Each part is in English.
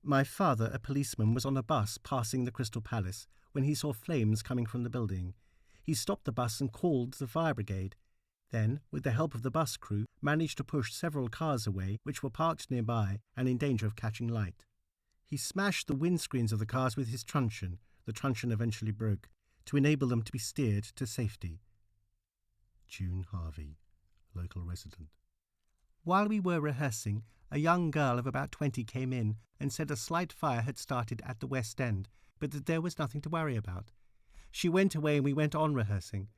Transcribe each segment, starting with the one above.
My father, a policeman, was on a bus passing the Crystal Palace when he saw flames coming from the building. He stopped the bus and called the fire brigade. Then, with the help of the bus crew, managed to push several cars away which were parked nearby and in danger of catching light. He smashed the windscreens of the cars with his truncheon. The truncheon eventually broke, to enable them to be steered to safety. June Harvey, local resident. While we were rehearsing, a young girl of about 20 came in and said a slight fire had started at the West End, but that there was nothing to worry about. She went away and we went on rehearsing.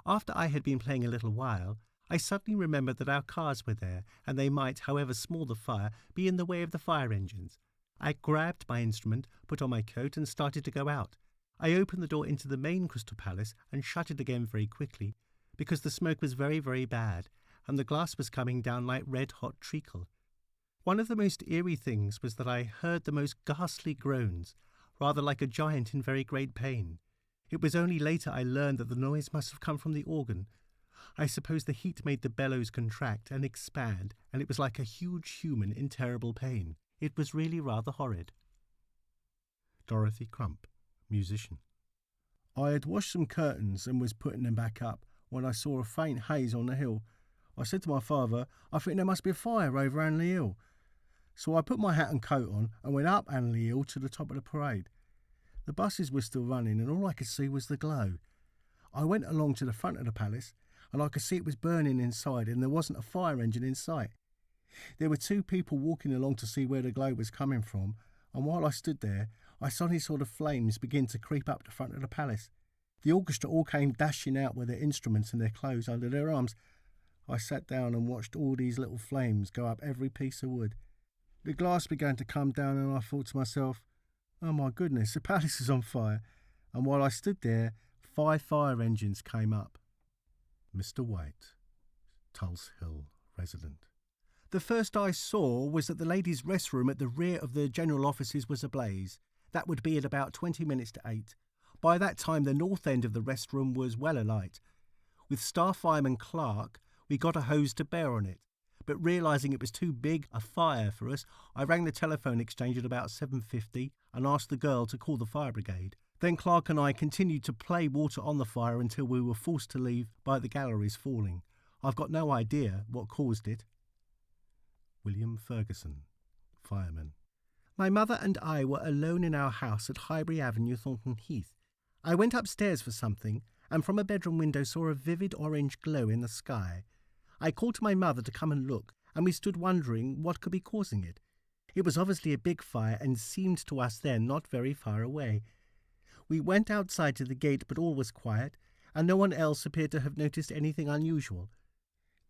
After I had been playing a little while, I suddenly remembered that our cars were there, and they might, however small the fire, be in the way of the fire engines. I grabbed my instrument, put on my coat, and started to go out. I opened the door into the main Crystal Palace and shut it again very quickly, because the smoke was very, very bad, and the glass was coming down like red-hot treacle. One of the most eerie things was that I heard the most ghastly groans, rather like a giant in very great pain. It was only later I learned that the noise must have come from the organ. I suppose the heat made the bellows contract and expand, and it was like a huge human in terrible pain. It was really rather horrid. Dorothy Crump, musician. I had washed some curtains and was putting them back up when I saw a faint haze on the hill. I said to my father, I think there must be a fire over Anley Hill. So I put my hat and coat on and went up Anley Hill to the top of the parade. The buses were still running and all I could see was the glow. I went along to the front of the palace and I could see it was burning inside and there wasn't a fire engine in sight. There were two people walking along to see where the glow was coming from, and while I stood there, I suddenly saw the flames begin to creep up the front of the palace. The orchestra all came dashing out with their instruments and their clothes under their arms. I sat down and watched all these little flames go up every piece of wood. The glass began to come down and I thought to myself, oh my goodness, the palace is on fire. And while I stood there, 5 fire engines came up. Mr. White, Tulse Hill resident. The first I saw was that the ladies' restroom at the rear of the general offices was ablaze. That would be at about 20 minutes to 8. By that time, the north end of the restroom was well alight. With Staff Fireman Clark, we got a hose to bear on it, but realising it was too big a fire for us, I rang the telephone exchange at about 7:50 and asked the girl to call the fire brigade. Then Clark and I continued to play water on the fire until we were forced to leave by the galleries falling. I've got no idea what caused it. William Ferguson, fireman. My mother and I were alone in our house at Highbury Avenue, Thornton Heath. I went upstairs for something, and from a bedroom window saw a vivid orange glow in the sky. I called to my mother to come and look, and we stood wondering what could be causing it. It was obviously a big fire and seemed to us then not very far away. We went outside to the gate, but all was quiet, and no one else appeared to have noticed anything unusual.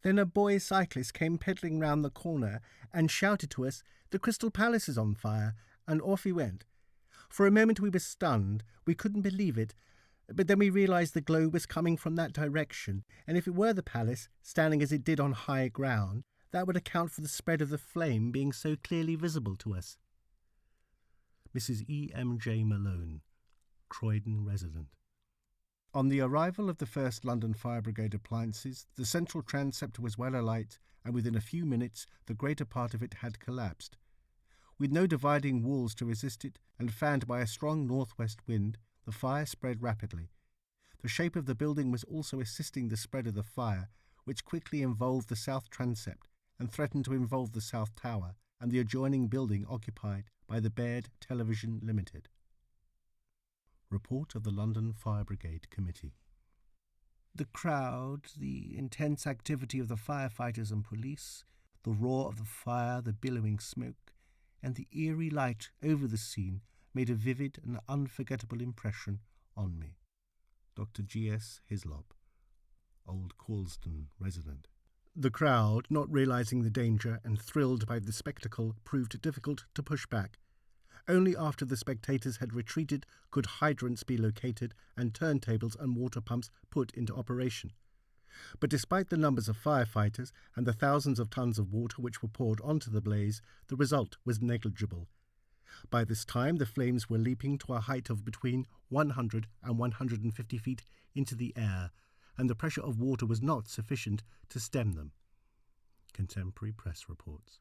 Then a boy cyclist came pedalling round the corner and shouted to us, "The Crystal Palace is on fire," and off he went. For a moment we were stunned. We couldn't believe it, but then we realised the glow was coming from that direction, and if it were the palace, standing as it did on high ground, that would account for the spread of the flame being so clearly visible to us. Mrs. E.M.J. Malone, Croydon resident. On the arrival of the 1st London Fire Brigade appliances, the central transept was well alight, and within a few minutes the greater part of it had collapsed. With no dividing walls to resist it, and fanned by a strong northwest wind, the fire spread rapidly. The shape of the building was also assisting the spread of the fire, which quickly involved the south transept, and threatened to involve the south tower, and the adjoining building occupied by the Baird Television Limited. Report of the London Fire Brigade Committee. The crowd, the intense activity of the firefighters and police, the roar of the fire, the billowing smoke, and the eerie light over the scene made a vivid and unforgettable impression on me. Dr. G.S. Hislop, Old Coulsdon resident. The crowd, not realising the danger and thrilled by the spectacle, proved difficult to push back. Only after the spectators had retreated could hydrants be located and turntables and water pumps put into operation. But despite the numbers of firefighters and the thousands of tons of water which were poured onto the blaze, the result was negligible. By this time the flames were leaping to a height of between 100 and 150 feet into the air, and the pressure of water was not sufficient to stem them. Contemporary press reports.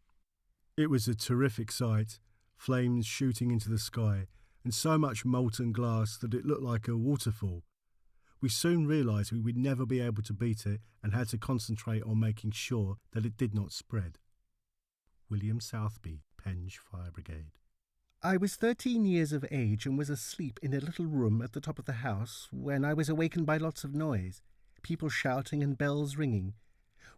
It was a terrific sight. flames shooting into the sky, and so much molten glass that it looked like a waterfall. We soon realised we would never be able to beat it and had to concentrate on making sure that it did not spread. William Southby, Penge Fire Brigade. I was 13 years of age and was asleep in a little room at the top of the house when I was awakened by lots of noise, people shouting and bells ringing.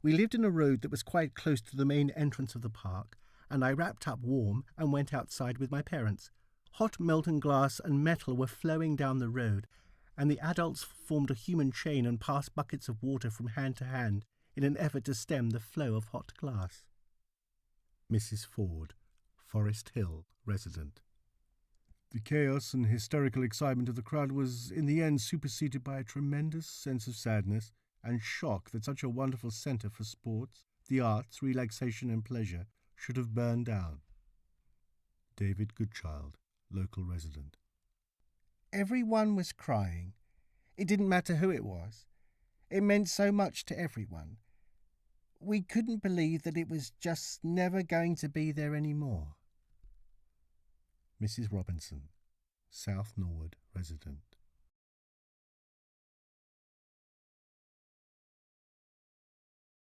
We lived in a road that was quite close to the main entrance of the park, and I wrapped up warm and went outside with my parents. Hot molten glass and metal were flowing down the road, and the adults formed a human chain and passed buckets of water from hand to hand in an effort to stem the flow of hot glass. Mrs. Ford, Forest Hill resident. The chaos and hysterical excitement of the crowd was in the end superseded by a tremendous sense of sadness and shock that such a wonderful centre for sports, the arts, relaxation and pleasure should have burned down. David Goodchild, local resident. Everyone was crying. It didn't matter who it was. It meant so much to everyone. We couldn't believe that it was just never going to be there anymore. Mrs. Robinson, South Norwood resident.